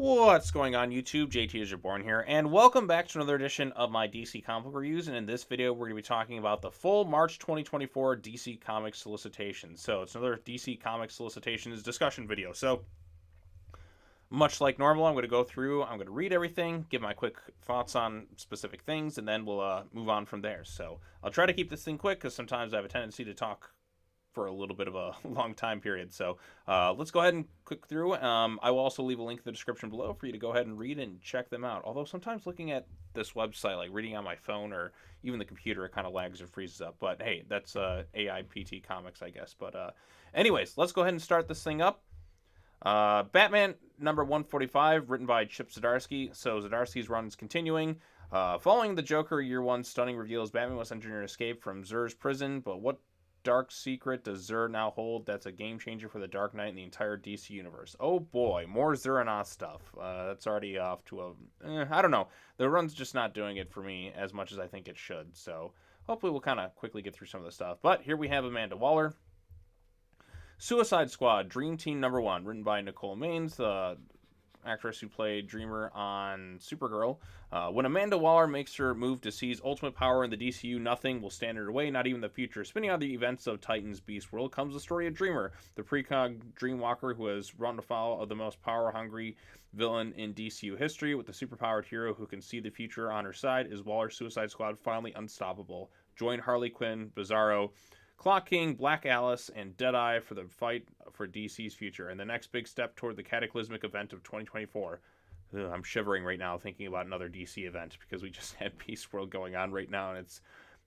What's going on YouTube? JT is Reborn here, and welcome back to another edition of my DC comic book reviews. And in this video, we're going to be talking about the full March 2024 DC Comics solicitation. So it's another DC Comics solicitations discussion video. So much like normal, I'm going to go through, I'm going to read everything, give my quick thoughts on specific things, and then we'll move on from there. So I'll try to keep this thing quick because sometimes I have a tendency to talk for a little bit of a long time period. So let's go ahead and click through. I will also leave a link in the description below for you to go ahead and read and check them out. Although sometimes looking at this website, like reading on my phone or even the computer, it kind of lags or freezes up. But hey, that's AIPT Comics, I guess. But anyways, let's go ahead and start this thing up. Batman number 145, written by Chip Zdarsky. So Zdarsky's run is continuing. Following the Joker Year 1 stunning reveals, Batman must engineer an escape from Zur's prison, but what dark secret does Zur now hold that's a game changer for the Dark Knight and the entire DC universe? Oh boy, more Zur-and-Ah stuff. That's already off to a... I don't know. The run's just not doing it for me as much as I think it should. So hopefully we'll kind of quickly get through some of the stuff. But here we have Amanda Waller. Suicide Squad, Dream Team number 1, written by Nicole Maines, the actress who played Dreamer on Supergirl. When Amanda Waller makes her move to seize ultimate power in the DCU, nothing will stand in her way, not even the future. Spinning out the events of Titan's Beast World comes the story of Dreamer, the precog dreamwalker who has run afoul of the most power-hungry villain in DCU history. With the superpowered hero who can see the future on her side, is Waller's Suicide Squad finally unstoppable? Join Harley Quinn, Bizarro, Clock King, Black Alice, and Deadeye for the fight for DC's future, and the next big step toward the cataclysmic event of 2024. I'm shivering right now thinking about another DC event because we just had Beast World going on right now, and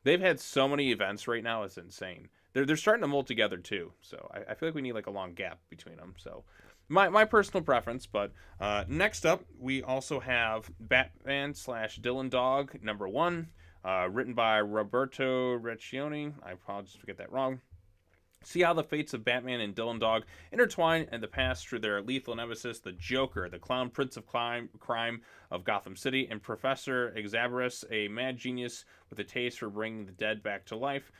they've had so many events right now, it's insane. They're starting to mold together too, so I feel like we need like a long gap between them. So my personal preference. But next up, we also have Batman / Dylan Dog number 1. Written by Roberto Recchioni. I apologize if I get that wrong. See how the fates of Batman and Dylan Dog intertwine in the past through their lethal nemesis, the Joker, the clown prince of crime of Gotham City, and Professor Exaberus, a mad genius with a taste for bringing the dead back to life.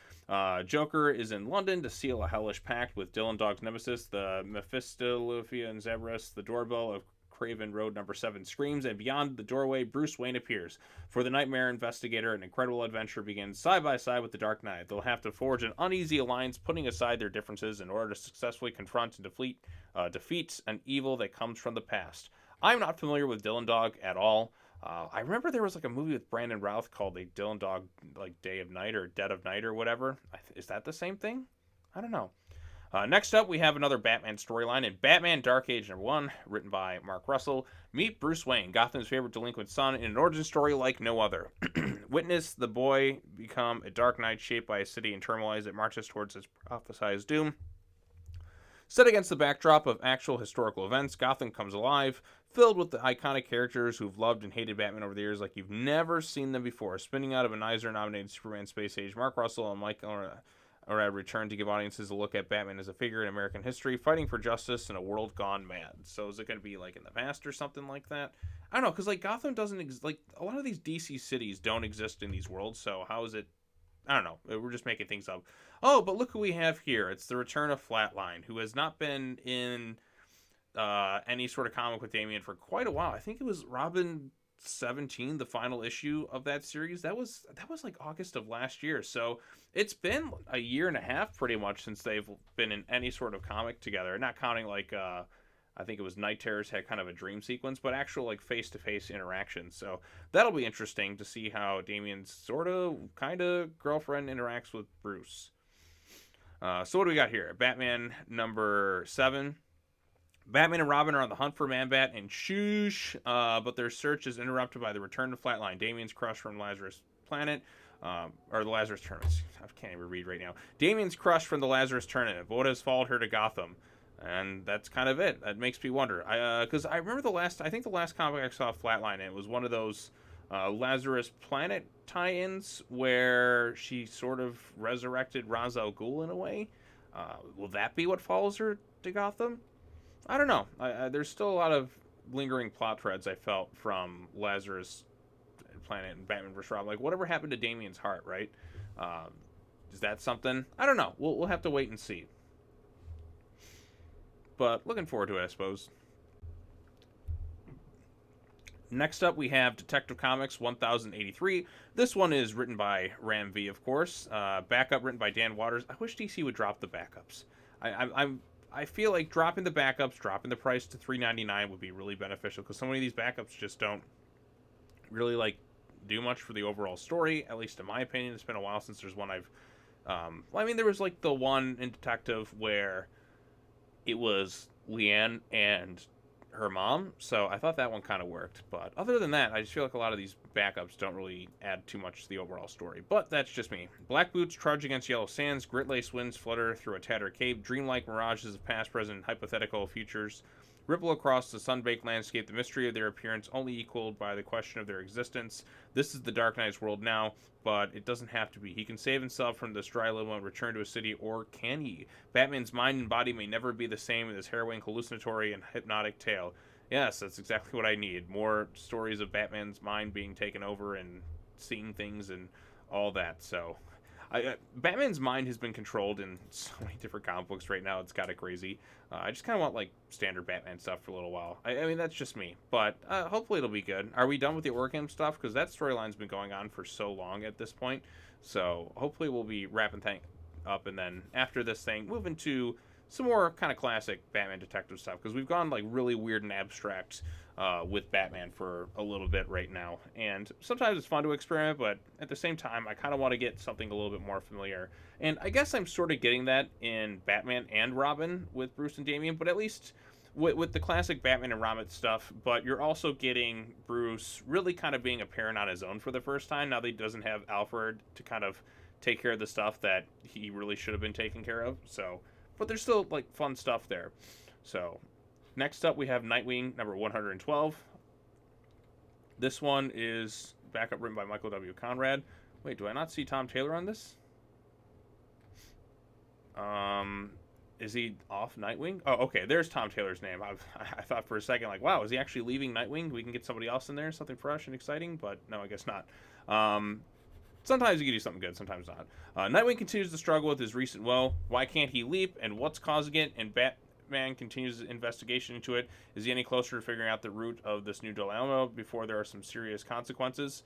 Joker is in London to seal a hellish pact with Dylan Dog's nemesis, the Mephistopheles Exaberus. The doorbell of Craven Road number 7 screams, and beyond the doorway, Bruce Wayne appears. For the Nightmare Investigator, an incredible adventure begins side by side with the Dark Knight. They'll have to forge an uneasy alliance, putting aside their differences in order to successfully confront and defeat an evil that comes from the past. I'm not familiar with Dylan Dog at all. I remember there was like a movie with Brandon Routh called A Dylan Dog, like Day of Night or Dead of Night or whatever. Is that the same thing? I don't know. Next up, we have another Batman storyline in Batman Dark Age number 1, written by Mark Russell. Meet Bruce Wayne, Gotham's favorite delinquent son, in an origin story like no other. Witness the boy become a Dark Knight shaped by a city in turmoil as it marches towards his prophesized doom. Set against the backdrop of actual historical events, Gotham comes alive, filled with the iconic characters who've loved and hated Batman over the years like you've never seen them before. Spinning out of an Eisner-nominated Superman Space Age, Mark Russell and Mike return to give audiences a look at Batman as a figure in American history, fighting for justice in a world gone mad. So is it going to be like in the past or something like that? I don't know, because like Gotham doesn't like a lot of these DC cities don't exist in these worlds. So how is it? I don't know. We're just making things up. Oh, but look who we have here. It's the return of Flatline, who has not been in any sort of comic with Damian for quite a while. I think it was Robin 17, the final issue of that series. That was like August of last year. So it's been a year and a half pretty much since they've been in any sort of comic together. Not counting like I think it was Night Terrors had kind of a dream sequence, but actual like face-to-face interaction. So that'll be interesting to see how Damian's sort of kind of girlfriend interacts with Bruce. So what do we got here? Batman number 7. Batman and Robin are on the hunt for Man-Bat and Shoosh, but their search is interrupted by the return to Flatline, Damian's crush from Lazarus Planet, or the Lazarus Tournament. I can't even read right now. Damian's crush from the Lazarus Tournament. What has followed her to Gotham? And that's kind of it. That makes me wonder. Because I remember I think the last comic I saw Flatline in, it was one of those Lazarus Planet tie-ins where she sort of resurrected Ra's al Ghul in a way. Will that be what follows her to Gotham? I don't know. There's still a lot of lingering plot threads I felt from Lazarus Planet and Batman vs. Robin. Like, whatever happened to Damian's heart, right? Is that something? I don't know. We'll have to wait and see. But looking forward to it, I suppose. Next up, we have Detective Comics 1083. This one is written by Ram V, of course. Backup written by Dan Waters. I wish DC would drop the backups. I feel like dropping the backups, dropping the price to $3.99 would be really beneficial because so many of these backups just don't really like do much for the overall story. At least in my opinion, it's been a while since there's one I've. Well, I mean, there was like the one in Detective where it was Leanne and her mom, so I thought that one kind of worked. But other than that, I just feel like a lot of these backups don't really add too much to the overall story. But that's just me. Black Boots trudge against yellow sands, grit lace winds flutter through a tattered cave, dreamlike mirages of past, present, hypothetical futures ripple across the sun-baked landscape, the mystery of their appearance only equaled by the question of their existence. This is the Dark Knight's world now, but it doesn't have to be. He can save himself from this dry limbo and return to a city, or can he? Batman's mind and body may never be the same in this harrowing, hallucinatory, and hypnotic tale. Yes, that's exactly what I need. More stories of Batman's mind being taken over and seeing things and all that. So, Batman's mind has been controlled in so many different comic books right now. It's kind of crazy. I just kind of want like standard Batman stuff for a little while. I mean, that's just me, but hopefully it'll be good. Are we done with the Orgham stuff? Because that storyline's been going on for so long at this point. So hopefully we'll be wrapping things up, and then after this thing, move into some more kind of classic Batman detective stuff. Because we've gone like really weird and abstract with Batman for a little bit right now. And sometimes it's fun to experiment, but at the same time, I kind of want to get something a little bit more familiar. And I guess I'm sort of getting that in Batman and Robin with Bruce and Damian, but at least with the classic Batman and Robin stuff, but you're also getting Bruce really kind of being a parent on his own for the first time, now that he doesn't have Alfred to kind of take care of the stuff that he really should have been taking care of. So, but there's still like fun stuff there. So, next up, we have Nightwing number 112. This one is backup written by Michael W. Conrad. Wait, do I not see Tom Taylor on this? Is he off Nightwing? Oh, okay. There's Tom Taylor's name. I thought for a second, like, wow, is he actually leaving Nightwing? We can get somebody else in there, something fresh and exciting, but no, I guess not. Sometimes you can do something good, sometimes not. Nightwing continues to struggle with his recent woe. Why can't he leap, and what's causing it? And Batman continues his investigation into it. Is he any closer to figuring out the root of this new dilemma before there are some serious consequences?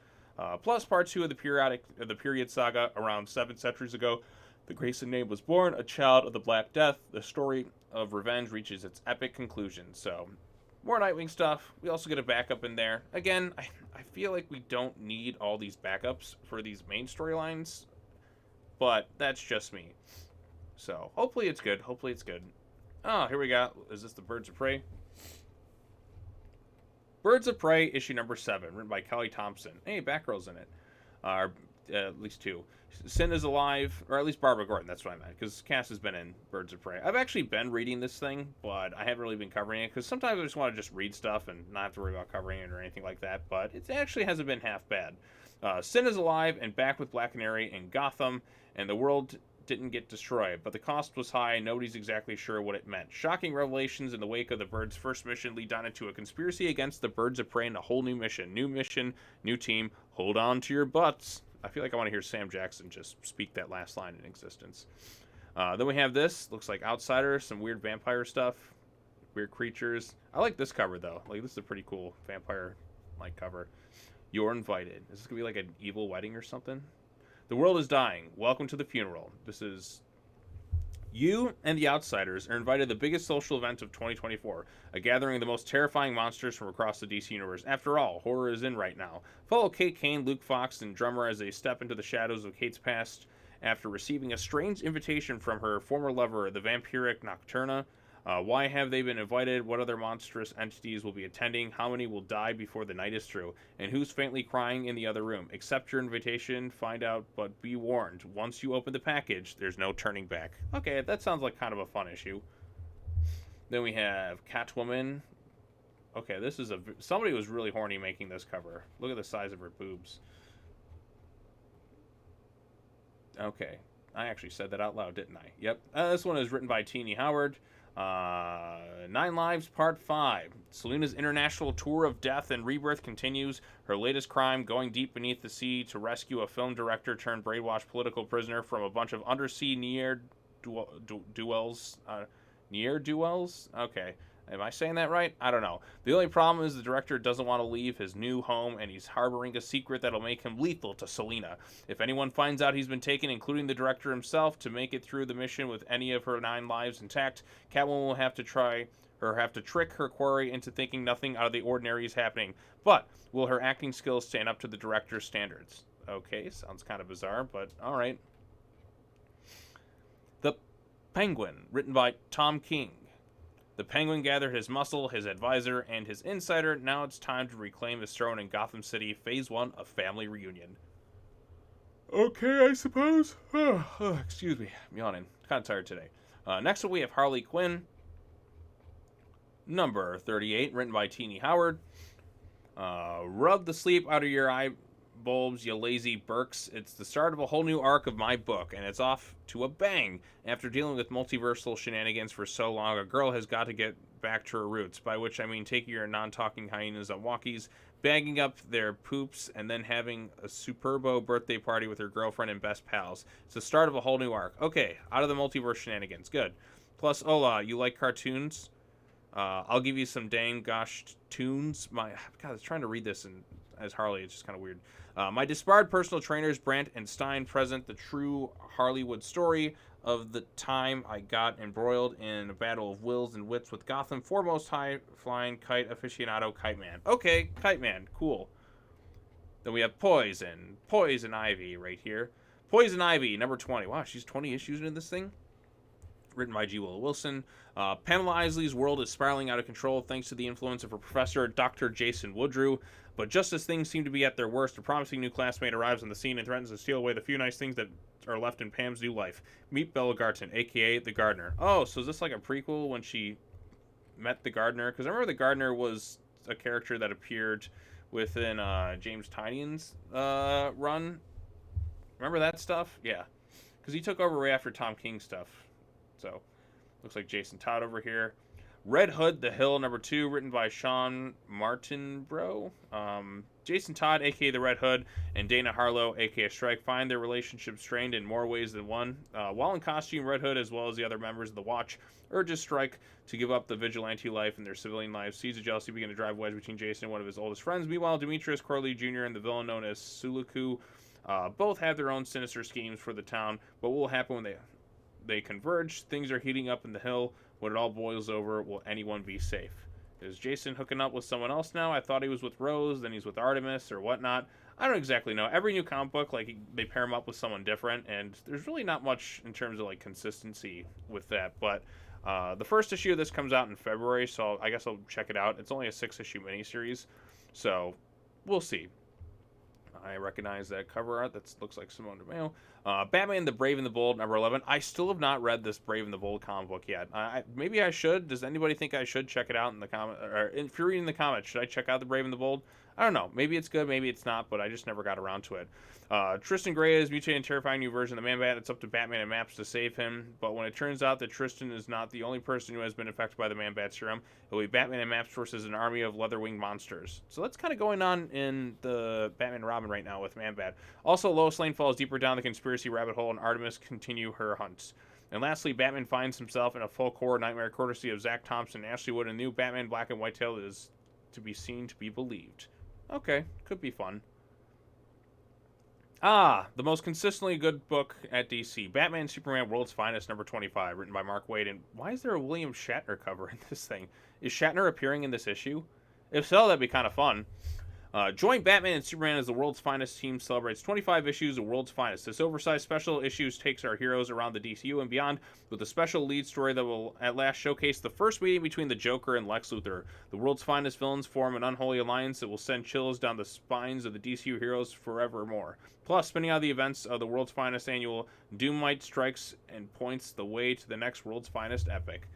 Plus, part 2 of the period saga around 7 centuries ago. The Grayson name was born, a child of the Black Death. The story of revenge reaches its epic conclusion. So, more Nightwing stuff. We also get a backup in there. Again, I feel like we don't need all these backups for these main storylines, but that's just me. So, hopefully it's good. Hopefully it's good. Oh, here we go. Is this the Birds of Prey? Birds of Prey, issue number 7, written by Kelly Thompson. Hey, Batgirl's in it. At least 2. Sin is alive, or at least Barbara Gordon, that's what I meant, because Cass has been in Birds of Prey. I've actually been reading this thing, but I haven't really been covering it, because sometimes I just want to just read stuff and not have to worry about covering it or anything like that, but it actually hasn't been half bad. Sin is alive and back with Black Canary in Gotham, and the world didn't get destroyed, but the cost was high and nobody's exactly sure what it meant. Shocking revelations in the wake of the Birds' first mission lead on into a conspiracy against the Birds of Prey and a whole new mission, new team, hold on to your butts. I feel like I want to hear Sam Jackson just speak that last line in existence. Then we have this. Looks like Outsiders, some weird vampire stuff, weird creatures. I like this cover, though. Like, this is a pretty cool vampire-like cover. You're invited. Is this going to be like an evil wedding or something? The world is dying. Welcome to the funeral. This is... You and the Outsiders are invited to the biggest social event of 2024, a gathering of the most terrifying monsters from across the DC universe. After all, horror is in right now. Follow Kate Kane, Luke Fox, and Drummer as they step into the shadows of Kate's past after receiving a strange invitation from her former lover, the vampiric Nocturna. Why have they been invited? What other monstrous entities will be attending? How many will die before the night is through? And who's faintly crying in the other room? Accept your invitation, find out, but be warned. Once you open the package, there's no turning back. Okay, that sounds like kind of a fun issue. Then we have Catwoman. Okay, this is somebody was really horny making this cover. Look at the size of her boobs. Okay, I actually said that out loud, didn't I? Yep. This one is written by Teenie Howard. 9 Lives Part 5. Selina's international tour of death and rebirth continues. Her latest crime, going deep beneath the sea to rescue a film director turned brainwashed political prisoner from a bunch of undersea ne'er-duels. Ne'er-duels? Okay. Am I saying that right? I don't know. The only problem is the director doesn't want to leave his new home, and he's harboring a secret that'll make him lethal to Selena. If anyone finds out he's been taken, including the director himself, to make it through the mission with any of her 9 lives intact, Catwoman will have to trick her quarry into thinking nothing out of the ordinary is happening. But will her acting skills stand up to the director's standards? Okay, sounds kind of bizarre, but alright. The Penguin, written by Tom King. The Penguin gathered his muscle, his advisor, and his insider. Now it's time to reclaim his throne in Gotham City, Phase 1 of Family Reunion. Okay, I suppose. Excuse me, I'm yawning. Kind of tired today. Next up we have Harley Quinn, number 38, written by Teenie Howard. Rub the sleep out of your eye bulbs, you lazy Burks. It's the start of a whole new arc of my book, and it's off to a bang. After dealing with multiversal shenanigans for so long, a girl has got to get back to her roots, by which I mean taking your non-talking hyenas on walkies, bagging up their poops, and then having a superbo birthday party with her girlfriend and best pals. It's the start of a whole new arc. Okay, out of the multiverse shenanigans. Good. Plus, Ola, you like cartoons? I'll give you some dang gosh tunes. God, I was trying to read this as Harley. It's just kind of weird. My disbarred personal trainers, Brandt and Stein, present the true Harleywood story of the time I got embroiled in a battle of wills and wits with Gotham's foremost high-flying kite aficionado, Kite Man. Okay, Kite Man, cool. Then we have Poison Ivy right here. Poison Ivy, number 20. Wow, she's 20 issues into this thing. Written by G. Willow Wilson. Pamela Isley's world is spiraling out of control thanks to the influence of her professor, Dr. Jason Woodrue. But just as things seem to be at their worst, a promising new classmate arrives on the scene and threatens to steal away the few nice things that are left in Pam's new life. Meet Bella Garten, a.k.a. the Gardener. Oh, so is this like a prequel when she met the Gardener? Because I remember the Gardener was a character that appeared within James Tynion's run. Remember that stuff? Yeah. Because he took over right after Tom King stuff. So, looks like Jason Todd over here. Red Hood, The Hill, number 2, written by Sean Martinbrough. Jason Todd, a.k.a. the Red Hood, and Dana Harlow, a.k.a. Strike, find their relationship strained in more ways than one. While in costume, Red Hood, as well as the other members of the Watch, urges Strike to give up the vigilante life and their civilian lives. Seeds of jealousy begin to drive wedge between Jason and one of his oldest friends. Meanwhile, Demetrius Corley Jr. and the villain known as Suluku both have their own sinister schemes for the town. But what will happen when they converge? Things are heating up in the Hill. When it all boils over, will anyone be safe? Is Jason hooking up with someone else now? I thought he was with Rose, then he's with Artemis or whatnot. I don't exactly know. Every new comic book, like, they pair him up with someone different, and there's really not much in terms of, like, consistency with that. But the first issue of this comes out in February, so I guess I'll check it out. It's only a 6-issue miniseries, so we'll see. I recognize that cover art. That looks like Simone DeMeo. Batman the Brave and the Bold, number 11. I still have not read this Brave and the Bold comic book yet. Maybe I should. Does anybody think I should check it out in the comment? Or if you're reading the comments, should I check out the Brave and the Bold? I don't know. Maybe it's good, maybe it's not, but I just never got around to it. Tristan Gray is mutated and terrifying new version of the Man-Bat. It's up to Batman and Maps to save him. But when it turns out that Tristan is not the only person who has been affected by the Man-Bat serum, it will be Batman and Maps versus an army of leather-winged monsters. So that's kind of going on in the Batman and Robin right now with Man-Bat. Also, Lois Lane falls deeper down the conspiracy rabbit hole, and Artemis continue her hunts. And lastly, Batman finds himself in a full core nightmare courtesy of Zach Thompson and Ashley Wood, and new Batman Black and White Tale is to be seen to be believed. Okay, could be fun. The most consistently good book at DC. Batman Superman World's Finest, number 25, written by Mark Waid. And why is there a William Shatner cover in this thing? Is Shatner appearing in this issue? If so, that'd be kind of fun. Join Batman and Superman as the world's finest team celebrates 25 issues of World's Finest. This oversized special issues takes our heroes around the DCU and beyond with a special lead story that will at last showcase the first meeting between the Joker and Lex Luthor. The world's finest villains form an unholy alliance that will send chills down the spines of the DCU heroes forevermore. Plus, spinning out the events of the world's finest annual, Doomite strikes and points the way to the next world's finest epic.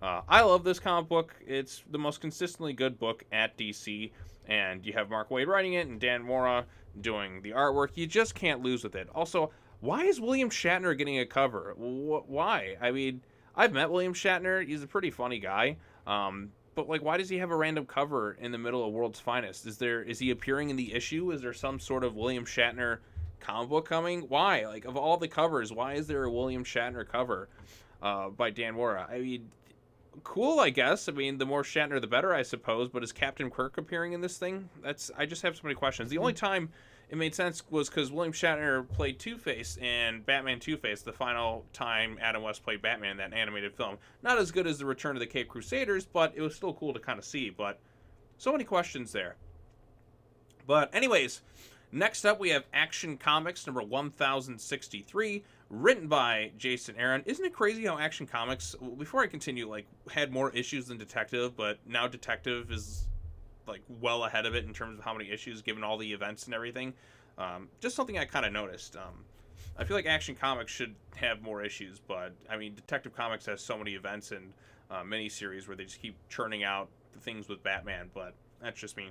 I love this comic book. It's the most consistently good book at DC. And you have Mark Waid writing it and Dan Mora doing the artwork. You just can't lose with it. Also, why is William Shatner getting a cover? Why? I mean, I've met William Shatner. He's a pretty funny guy. But, like, why does he have a random cover in the middle of World's Finest? Is he appearing in the issue? Is there some sort of William Shatner comic book coming? Why? Like, of all the covers, why is there a William Shatner cover by Dan Mora? I mean, cool, I guess. I mean, the more Shatner, the better, I suppose. But is Captain Kirk appearing in this thing? I just have so many questions. The only time it made sense was because William Shatner played Two-Face in Batman Two-Face, the final time Adam West played Batman in that animated film. Not as good as the Return of the Cape Crusaders, but it was still cool to kind of see. But so many questions there. But anyways, next up we have Action Comics number 1063, written by Jason Aaron. Isn't it crazy how Action Comics, before I continue, like, had more issues than Detective, but now Detective is like well ahead of it in terms of how many issues given all the events and everything. Just something I kind of noticed. I feel like Action Comics should have more issues, but I mean, Detective Comics has so many events and miniseries where they just keep churning out the things with Batman, but that's just me.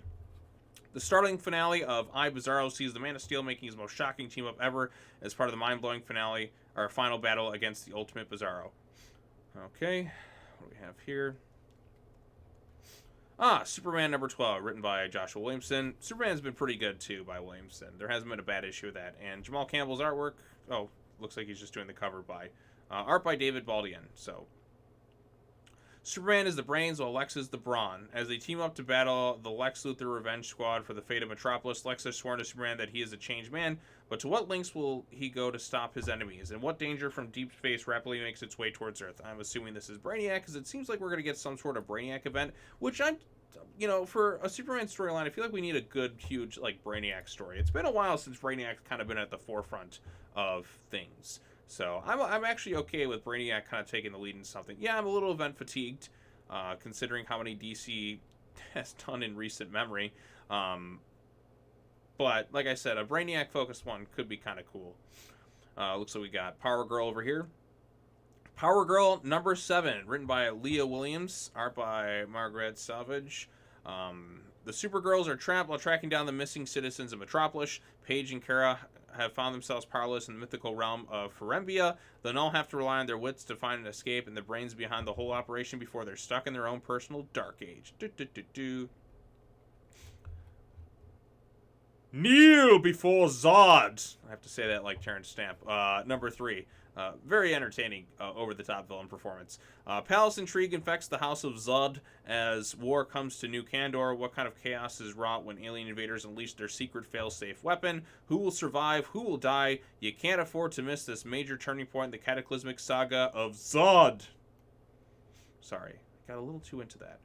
The startling finale of I, Bizarro sees the Man of Steel making his most shocking team-up ever as part of the mind-blowing finale, or final battle against the Ultimate Bizarro. Okay, what do we have here? Superman number 12, written by Joshua Williamson. Superman's been pretty good, too, by Williamson. There hasn't been a bad issue with that. And Jamal Campbell's artwork, looks like he's just doing the cover by, art by David Baldian, so. Superman is the brains, while Lex is the brawn. As they team up to battle the Lex Luthor Revenge Squad for the fate of Metropolis, Lex has sworn to Superman that he is a changed man, but to what lengths will he go to stop his enemies? And what danger from deep space rapidly makes its way towards Earth? I'm assuming this is Brainiac, because it seems like we're going to get some sort of Brainiac event, which for a Superman storyline, I feel like we need a good, huge, like, Brainiac story. It's been a while since Brainiac's kind of been at the forefront of things. So I'm actually okay with Brainiac kind of taking the lead in something. Yeah, I'm a little event fatigued, considering how many DC has done in recent memory. But like I said, a Brainiac focused one could be kind of cool. Looks like we got Power Girl over here. Power Girl number 7, written by Leah Williams, art by Margaret Savage. The Supergirls are trapped while tracking down the missing citizens of Metropolis. Paige and Kara have found themselves powerless in the mythical realm of Ferembia. They'll all have to rely on their wits to find an escape and the brains behind the whole operation before they're stuck in their own personal dark age. Kneel before Zod. I have to say that like Terrence Stamp. Number 3. Very entertaining, over-the-top villain performance. Palace intrigue infects the House of Zod as war comes to New Kandor. What kind of chaos is wrought when alien invaders unleash their secret fail-safe weapon? Who will survive? Who will die? You can't afford to miss this major turning point in the cataclysmic saga of Zod. Sorry, got a little too into that.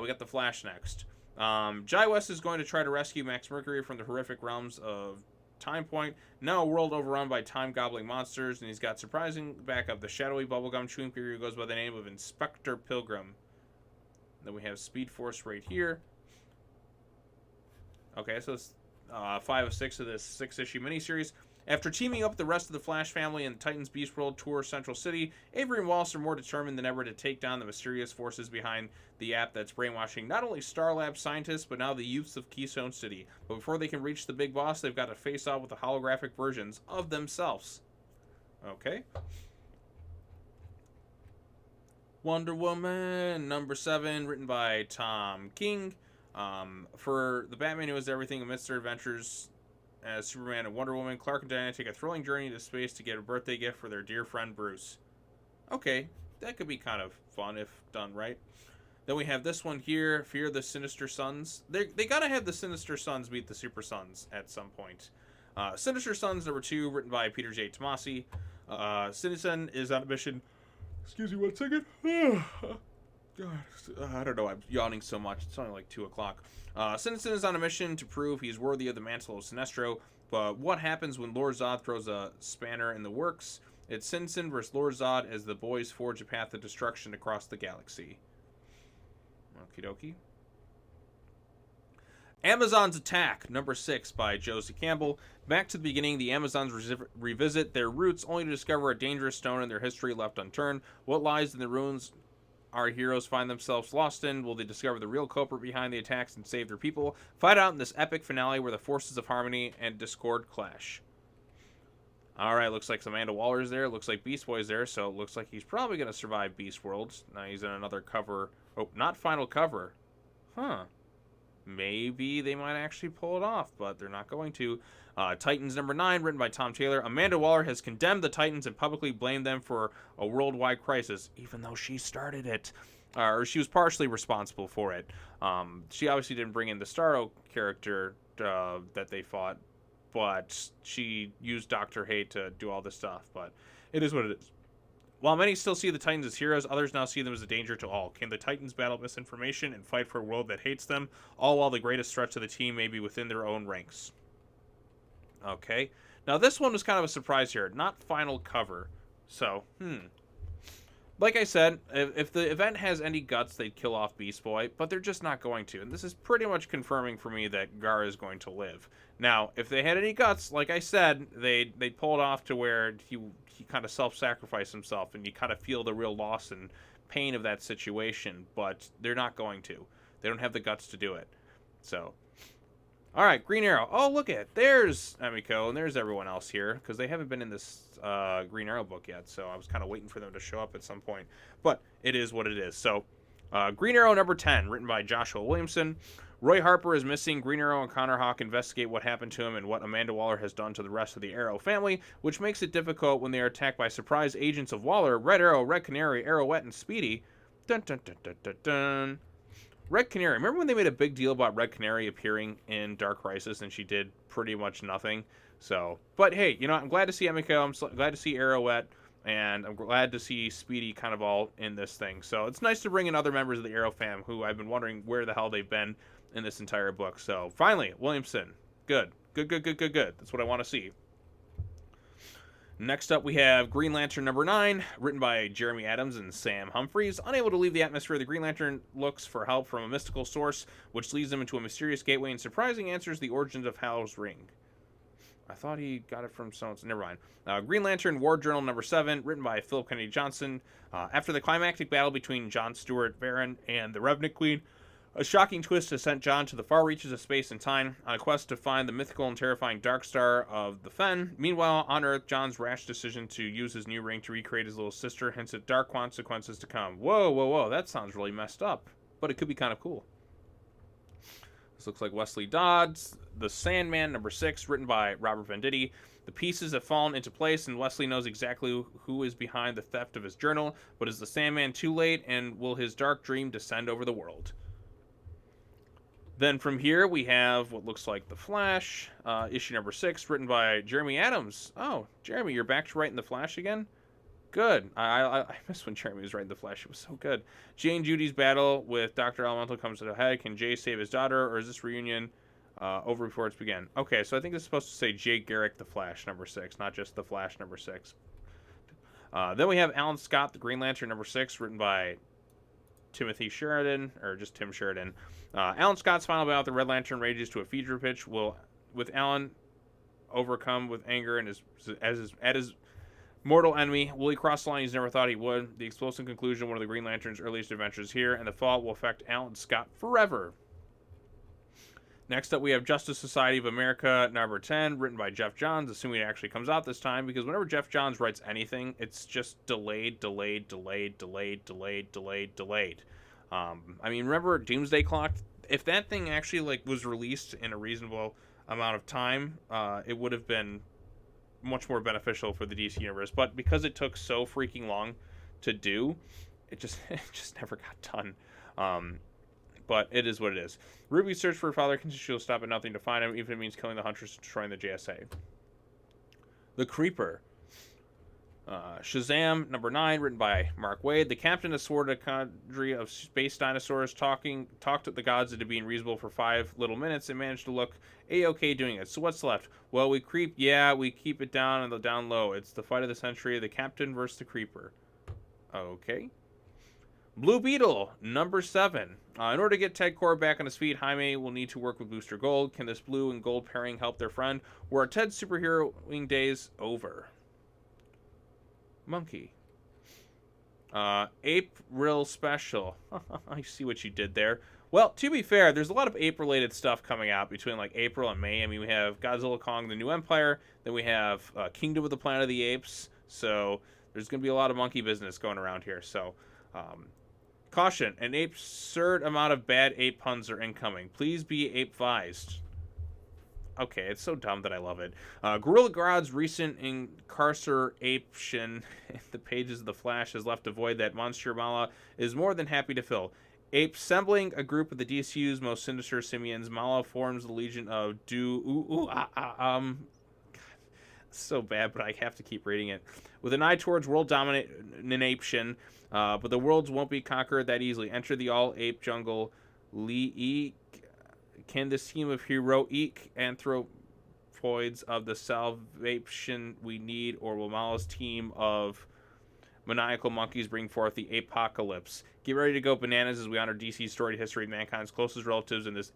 We got the Flash next. Jai West is going to try to rescue Max Mercury from the horrific realms of Time Point, now a world overrun by time-gobbling monsters, and he's got surprising backup, the shadowy bubblegum chewing figure who goes by the name of Inspector Pilgrim. Then we have Speed Force right here. Okay, so it's 5 of 6 of this 6-issue miniseries. After teaming up with the rest of the Flash family and Titans Beast World tour Central City, Avery and Wallace are more determined than ever to take down the mysterious forces behind the app that's brainwashing not only Star Lab scientists, but now the youths of Keystone City. But before they can reach the big boss, they've got to face off with the holographic versions of themselves. Okay. Wonder Woman, number 7, written by Tom King. For the Batman Who Is Everything amidst their adventures as Superman and Wonder Woman, Clark and Diana take a thrilling journey to space to get a birthday gift for their dear friend Bruce. Okay, that could be kind of fun if done right. Then we have this one here, Fear the Sinister Sons. They gotta have the Sinister Sons meet the Super Sons at some point. Sinister Sons number 2, written by Peter J. Tomasi. Citizen is on a mission. Excuse me 1 second. God, I don't know, I'm yawning so much. It's only like 2 o'clock. Citizen is on a mission to prove he's worthy of the mantle of Sinestro, but what happens when Lord Zod throws a spanner in the works? It's Citizen versus Lord Zod as the boys forge a path of destruction across the galaxy. Okie dokie. Amazon's Attack, number 6 by Josie Campbell. Back to the beginning, the Amazons revisit their roots only to discover a dangerous stone in their history left unturned. What lies in the ruins our heroes find themselves lost in? Will they discover the real culprit behind the attacks and save their people? Find out in this epic finale where the forces of harmony and discord clash. Alright, looks like Amanda Waller's there. Looks like Beast Boy's there, so it looks like he's probably going to survive Beast World. Now he's in another cover. Oh, not final cover. Huh. maybe they might actually pull it off, but they're not going to. Titans number 9, written by Tom Taylor. Amanda Waller has condemned the Titans and publicly blamed them for a worldwide crisis, even though she started it. Or she was partially responsible for it. She obviously didn't bring in the Starro character that they fought, but she used Dr. Hate to do all this stuff. But it is what it is. While many still see the Titans as heroes, others now see them as a danger to all. Can the Titans battle misinformation and fight for a world that hates them, all while the greatest threat to the team may be within their own ranks? Okay. Now, this one was kind of a surprise here. Not final cover. So, like I said, if the event has any guts, they'd kill off Beast Boy, but they're just not going to. And this is pretty much confirming for me that Gar is going to live. Now, if they had any guts, like I said, they'd pull it off to where he kind of self-sacrificed himself, and you kind of feel the real loss and pain of that situation, but they're not going to. They don't have the guts to do it. So, all right, Green Arrow. Oh, look at, there's Emiko, and there's everyone else here, because they haven't been in this Green Arrow book yet, so I was kind of waiting for them to show up at some point. But it is what it is. So, Green Arrow number 10, written by Joshua Williamson. Roy Harper is missing. Green Arrow and Connor Hawke investigate what happened to him and what Amanda Waller has done to the rest of the Arrow family, which makes it difficult when they are attacked by surprise agents of Waller, Red Arrow, Red Canary, Arrowette, and Speedy. Dun dun dun dun dun dun. Red Canary. Remember when they made a big deal about Red Canary appearing in Dark Crisis and she did pretty much nothing? So, but hey, you know, I'm glad to see Emiko. I'm glad to see Arrowette. And I'm glad to see Speedy kind of all in this thing. So it's nice to bring in other members of the Arrow fam who I've been wondering where the hell they've been in this entire book. So finally, Williamson. Good. Good. That's what I want to see. Next up, we have Green Lantern number 9, written by Jeremy Adams and Sam Humphries. Unable to leave the atmosphere, the Green Lantern looks for help from a mystical source, which leads them into a mysterious gateway and surprising answers the origins of Hal's Ring. I thought he got it from someone. Never mind. Green Lantern War Journal number 7, written by Philip Kennedy Johnson. After the climactic battle between John Stewart Baron and the Revenant Queen, a shocking twist has sent John to the far reaches of space and time on a quest to find the mythical and terrifying Dark Star of the Fen. Meanwhile, on Earth, John's rash decision to use his new ring to recreate his little sister hints at dark consequences to come. Whoa. That sounds really messed up, but it could be kind of cool. This looks like Wesley Dodds. The Sandman, number 6, written by Robert Venditti. The pieces have fallen into place, and Wesley knows exactly who is behind the theft of his journal. But is the Sandman too late, and will his dark dream descend over the world? Then from here, we have what looks like The Flash, issue number 6, written by Jeremy Adams. Oh, Jeremy, you're back to writing The Flash again? Good. I miss when Jeremy was writing The Flash. It was so good. Jay and Judy's battle with Dr. Elemental comes to a head. Can Jay save his daughter, or is this reunion over before it's begun? Okay, so I think it's supposed to say Jay Garrick The Flash, number 6, not just The Flash, number 6. Then we have Alan Scott, The Green Lantern, number 6, written by Timothy Sheridan, or just Tim Sheridan. Alan Scott's final battle with the Red Lantern rages to a fever pitch. With Alan overcome with anger and his mortal enemy, will he cross the line he's never thought he would? The explosive conclusion of one of the Green Lantern's earliest adventures here, and the fall will affect Alan Scott forever. Next up, we have Justice Society of America, number 10, written by Jeff Johns, assuming it actually comes out this time, because whenever Jeff Johns writes anything, it's just delayed. I mean, remember Doomsday Clock? If that thing actually was released in a reasonable amount of time, it would have been much more beneficial for the DC universe, but because it took so freaking long to do, it just never got done. But it is what it is. Ruby's search for her father continues to stop at nothing to find him, even if it means killing the Huntress and destroying the JSA. The Creeper. Shazam, number 9, written by Mark Waid. The captain has sworn a cadre of space dinosaurs talked at the gods into being reasonable for 5 little minutes and managed to look A-okay doing it. So what's left? Well, we keep it down and down low. It's the fight of the century, the captain versus the creeper. Okay. Blue Beetle, number 7. In order to get Ted Core back on his feet, Jaime will need to work with Booster Gold. Can this blue and gold pairing help their friend? Or are Ted's superheroing days over? Monkey. April special. I see what you did there. Well, to be fair, there's a lot of ape-related stuff coming out between April and May. I mean, we have Godzilla Kong, the New Empire. Then we have Kingdom of the Planet of the Apes. So there's going to be a lot of monkey business going around here. So Caution, an absurd amount of bad ape puns are incoming. Please be ape-vised. Okay, it's so dumb that I love it. Gorilla Grodd's recent incarceration in the pages of The Flash has left a void that Monsieur Mala is more than happy to fill. Assembling a group of the DCU's most sinister simians, Mala forms the Legion of so bad, but I have to keep reading it. With an eye towards world domination, but the worlds won't be conquered that easily. Enter the all-ape jungle. Can this team of heroic anthropoids of the salvation we need, or will Mala's team of maniacal monkeys bring forth the apocalypse? Get ready to go bananas as we honor DC's storied history of mankind's closest relatives in this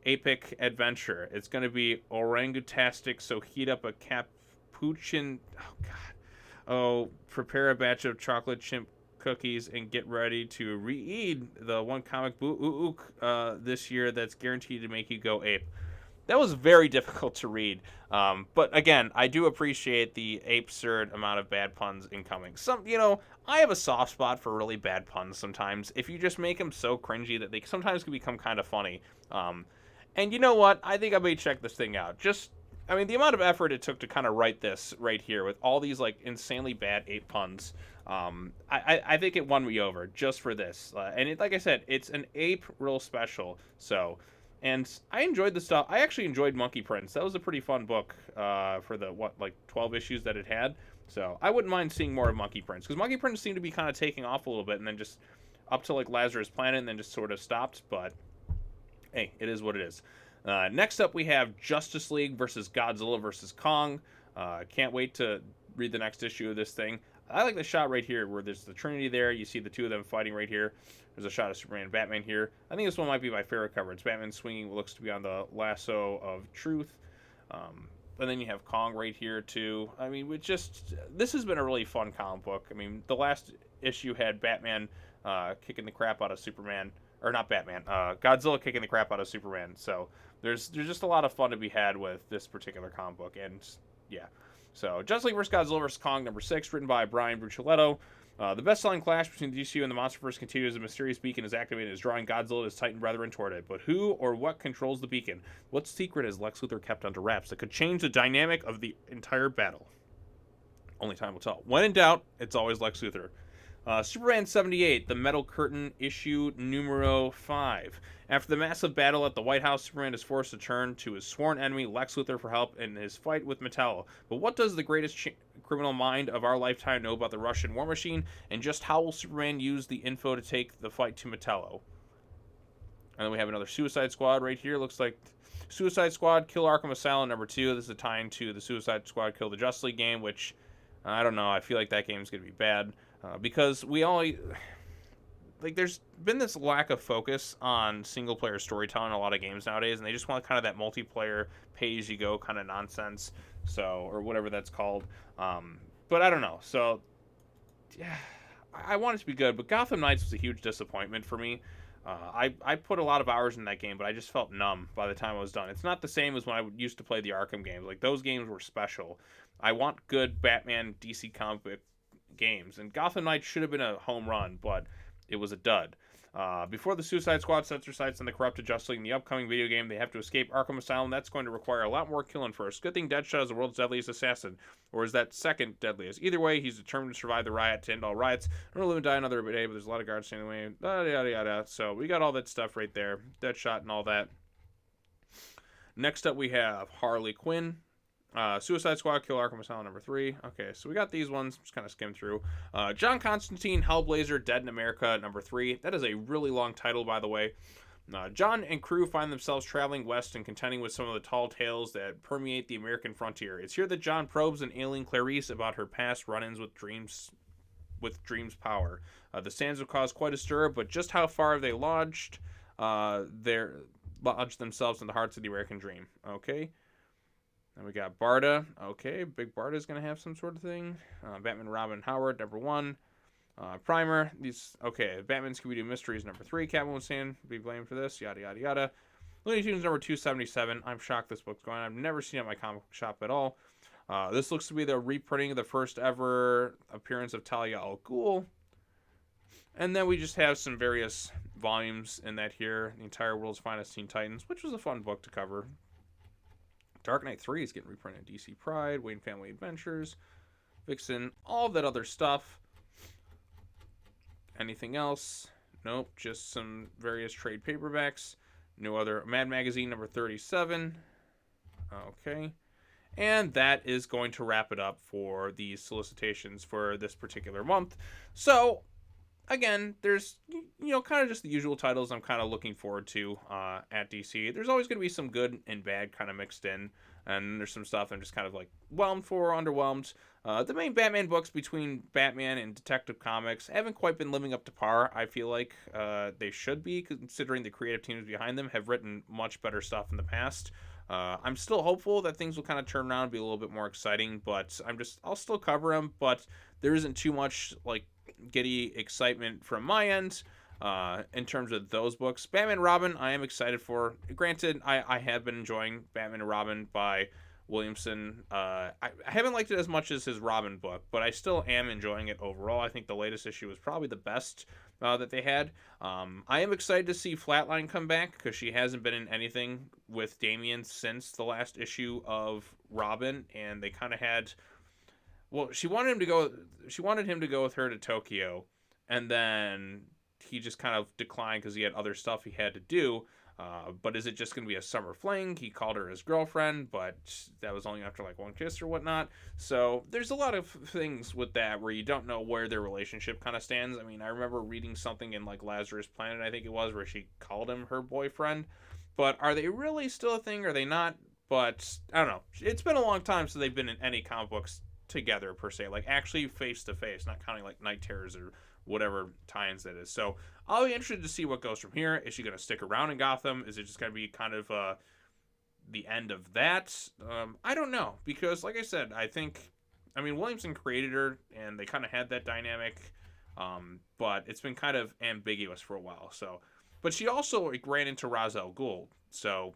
epic adventure. It's going to be orangutastic, so heat up a capuchin. Oh, God. Oh, prepare a batch of chocolate chimp cookies and get ready to read the one comic book this year that's guaranteed to make you go ape. That was very difficult to read. But again, I do appreciate the absurd amount of bad puns incoming. I have a soft spot for really bad puns sometimes. If you just make them so cringy that they sometimes can become kind of funny. And you know what? I think I may check this thing out. The amount of effort it took to kind of write this right here with all these like insanely bad ape puns. I think it won me over just for this. Like I said, it's an ape real special. So, and I enjoyed the stuff. I actually enjoyed Monkey Prince. That was a pretty fun book for the 12 issues that it had. So I wouldn't mind seeing more of Monkey Prince, because Monkey Prince seemed to be kind of taking off a little bit and then just up to like Lazarus Planet and then just sort of stopped. But hey, it is what it is. Next up, we have Justice League versus Godzilla versus Kong. Can't wait to read the next issue of this thing. I like the shot right here where there's the Trinity there. You see the two of them fighting right here. There's a shot of Superman and Batman here. I think this one might be my favorite cover. It's Batman swinging what looks to be on the lasso of truth. And then you have Kong right here too. This has been a really fun comic book. The last issue had Batman kicking the crap out of Superman. Or not Batman, Godzilla kicking the crap out of Superman. So there's just a lot of fun to be had with this particular comic book. And yeah. So Justice League vs. Godzilla vs. Kong #6, written by Brian Buccellato. The best-selling clash between the DCU and the MonsterVerse continues as a mysterious beacon is activated, as drawing Godzilla and his Titan brethren toward it. But who or what controls the beacon? What secret has Lex Luthor kept under wraps that could change the dynamic of the entire battle? Only time will tell. When in doubt, it's always Lex Luthor. Superman 78, The Metal Curtain, issue numero 5. After the massive battle at the White House, Superman is forced to turn to his sworn enemy, Lex Luthor, for help in his fight with Metallo. But what does the greatest criminal mind of our lifetime know about the Russian war machine, and just how will Superman use the info to take the fight to Metallo? And then we have another Suicide Squad right here. Looks like Suicide Squad, Kill Arkham Asylum #2. This is a tie-in to the Suicide Squad Kill the Justice League game, which, I don't know, I feel like that game's going to be bad. Because there's been this lack of focus on single-player storytelling in a lot of games nowadays, and they just want kind of that multiplayer, pay-as-you-go kind of nonsense, or whatever that's called. But I don't know. So, yeah, I want it to be good, but Gotham Knights was a huge disappointment for me. I put a lot of hours in that game, but I just felt numb by the time I was done. It's not the same as when I used to play the Arkham games. Like, those games were special. I want good Batman DC comic book games, and Gotham Knights should have been a home run, but it was a dud. Before the Suicide Squad sets their sights on the corrupted Justice League in the upcoming video game, they have to escape Arkham Asylum. That's going to require a lot more killing first. Good thing Deadshot is the world's deadliest assassin, or is that second deadliest? Either way, he's determined to survive the riot, to end all riots. I don't live and die another day, but there's a lot of guards standing in the way. Yada, yada, yada. So we got all that stuff right there. Deadshot and all that. Next up, we have Harley Quinn. Suicide Squad, Kill Arkham Asylum #3. Okay, so we got these ones. Just kind of skim through. John Constantine, Hellblazer, Dead in America #3. That is a really long title, by the way. John and crew find themselves traveling west and contending with some of the tall tales that permeate the American frontier. It's here that John probes an alien Clarice about her past run-ins with Dream's power. The sands have caused quite a stir, but just how far have they lodged themselves in the hearts of the American dream? Okay. Then we got Barda. Okay, Big Barda's going to have some sort of thing. Batman, Robin, Howard, #1. Primer. Batman, Scooby-Doo Mysteries, #3. Catwoman Sand be blamed for this. Yada, yada, yada. Looney Tunes #277. I'm shocked this book's going on. I've never seen it at my comic shop at all. This looks to be the reprinting of the first ever appearance of Talia al Ghul. And then we just have some various volumes in that here. The entire World's Finest Teen Titans, which was a fun book to cover. Dark Knight 3 is getting reprinted. DC Pride, Wayne Family Adventures, Vixen, all of that other stuff. Anything else? Nope, just some various trade paperbacks. No other. Mad Magazine number 37. Okay. And that is going to wrap it up for the solicitations for this particular month. So, again, there's, kind of just the usual titles I'm kind of looking forward to at DC. There's always going to be some good and bad kind of mixed in. And there's some stuff I'm just kind of like whelmed for, underwhelmed. The main Batman books between Batman and Detective Comics haven't quite been living up to par. I feel like they should be, considering the creative teams behind them have written much better stuff in the past. I'm still hopeful that things will kind of turn around and be a little bit more exciting, but I'll still cover them, but there isn't too much like giddy excitement from my end in terms of those books. Batman and Robin, I am excited for. Granted, I have been enjoying Batman and Robin by Williamson. I haven't liked it as much as his Robin book, but I still am enjoying it overall. I think the latest issue was probably the best that they had. I am excited to see Flatline come back because she hasn't been in anything with Damian since the last issue of Robin, and they kind of had. Well, she wanted him to go. She wanted him to go with her to Tokyo, and then he just kind of declined because he had other stuff he had to do. But is it just going to be a summer fling? He called her his girlfriend, but that was only after like one kiss or whatnot. So there's a lot of things with that where you don't know where their relationship kind of stands. I mean, I remember reading something in like Lazarus Planet, I think it was, where she called him her boyfriend. But are they really still a thing? Are they not? But I don't know. It's been a long time since they've been in any comic books together per se, like actually face to face, not counting like Night Terrors or whatever tie-ins that is. So I'll be interested to see what goes from here. Is she going to stick around in Gotham? Is it just going to be kind of the end of that? I don't know, because like I said, Williamson created her and they kind of had that dynamic, but it's been kind of ambiguous for a while. So, but she also ran into Ra's al Ghul, so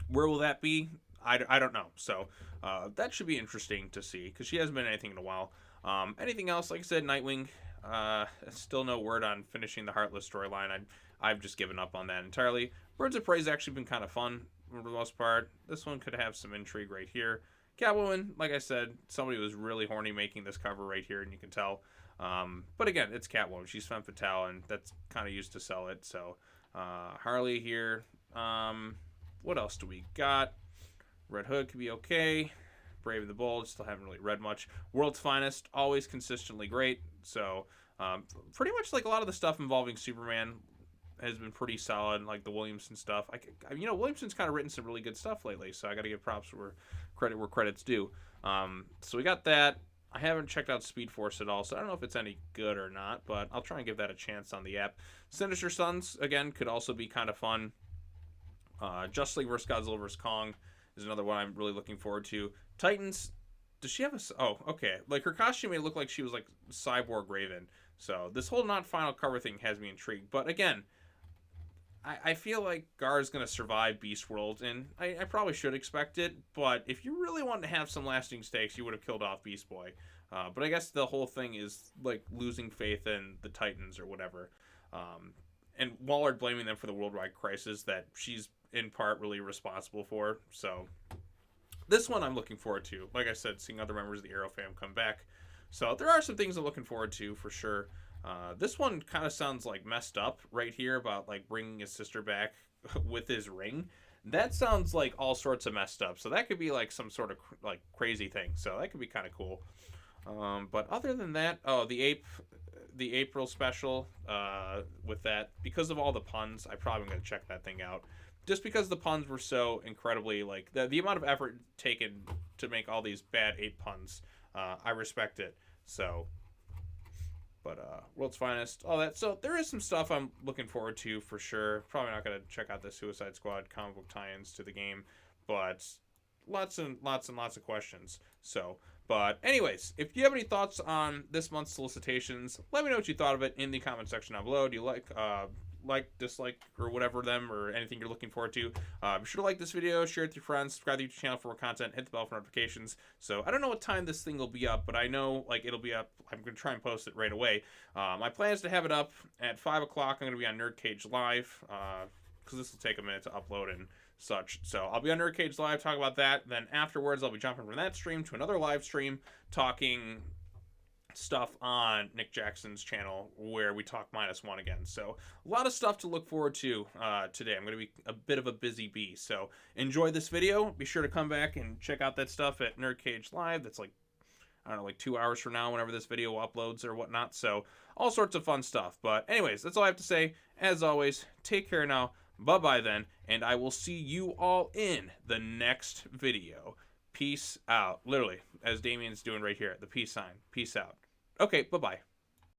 where will that be? I don't know. So that should be interesting to see because she hasn't been anything in a while. Anything else? Like I said, Nightwing. Still no word on finishing the Heartless storyline. I've just given up on that entirely. Birds of Prey's actually been kind of fun for the most part. This one could have some intrigue right here. Catwoman, like I said, somebody was really horny making this cover right here, and you can tell. But again, it's Catwoman. She's femme fatale, and that's kind of used to sell it. So Harley here. What else do we got? Red Hood could be okay. Brave and the Bold, still haven't really read much. World's Finest, always consistently great. So pretty much like a lot of the stuff involving Superman has been pretty solid, like the Williamson stuff. Williamson's kind of written some really good stuff lately, so I got to give props where credit's due. So we got that. I haven't checked out Speed Force at all, so I don't know if it's any good or not, but I'll try and give that a chance on the app. Sinister Sons, again, could also be kind of fun. Justice League vs. Godzilla vs. Kong is another one I'm really looking forward to. Titans, does she have a... Oh, okay. Like, her costume made it look like she was, like, Cyborg Raven. So, this whole not final cover thing has me intrigued. But, again, I feel like Gar's going to survive Beast World, and I probably should expect it. But if you really wanted to have some lasting stakes, you would have killed off Beast Boy. But I guess the whole thing is, like, losing faith in the Titans or whatever. And Waller blaming them for the worldwide crisis that she's, in part, really responsible for. So... this one I'm looking forward to. Like I said, seeing other members of the Arrow fam come back. So there are some things I'm looking forward to for sure. This one kind of sounds like messed up right here about like bringing his sister back with his ring. That sounds like all sorts of messed up. So that could be like some sort of like crazy thing. So that could be kind of cool. But other than that, the April special with that, because of all the puns, I probably am going to check that thing out. Just because the puns were so incredibly, like, the amount of effort taken to make all these bad ape puns, I respect it. So, but, World's Finest, all that. So, there is some stuff I'm looking forward to for sure. Probably not going to check out the Suicide Squad comic book tie-ins to the game, but lots and lots of questions. So, but anyways, if you have any thoughts on this month's solicitations, let me know what you thought of it in the comment section down below. Do you like like, dislike, or whatever them, or anything you're looking forward to. Be sure to like this video, share it with your friends, subscribe to the YouTube channel for more content, hit the bell for notifications. So I don't know what time this thing will be up, but I know like it'll be up. I'm going to try and post it right away. My plan is to have it up at 5 o'clock. I'm going to be on Nerd Cage Live, because this will take a minute to upload and such. So I'll be on Nerd Cage Live, talk about that. Then afterwards, I'll be jumping from that stream to another live stream, talking stuff on Nick Jackson's channel where we talk -1 again. So a lot of stuff to look forward to today. I'm going to be a bit of a busy bee. So enjoy this video. Be sure to come back and check out that stuff at Nerd Cage Live. That's like, I don't know, like 2 hours from now, whenever this video uploads or whatnot. So all sorts of fun stuff. But anyways, that's all I have to say. As always, take care now. Bye-bye then. And I will see you all in the next video. Peace out. Literally, as Damien's doing right here, the peace sign. Peace out. Okay, bye-bye.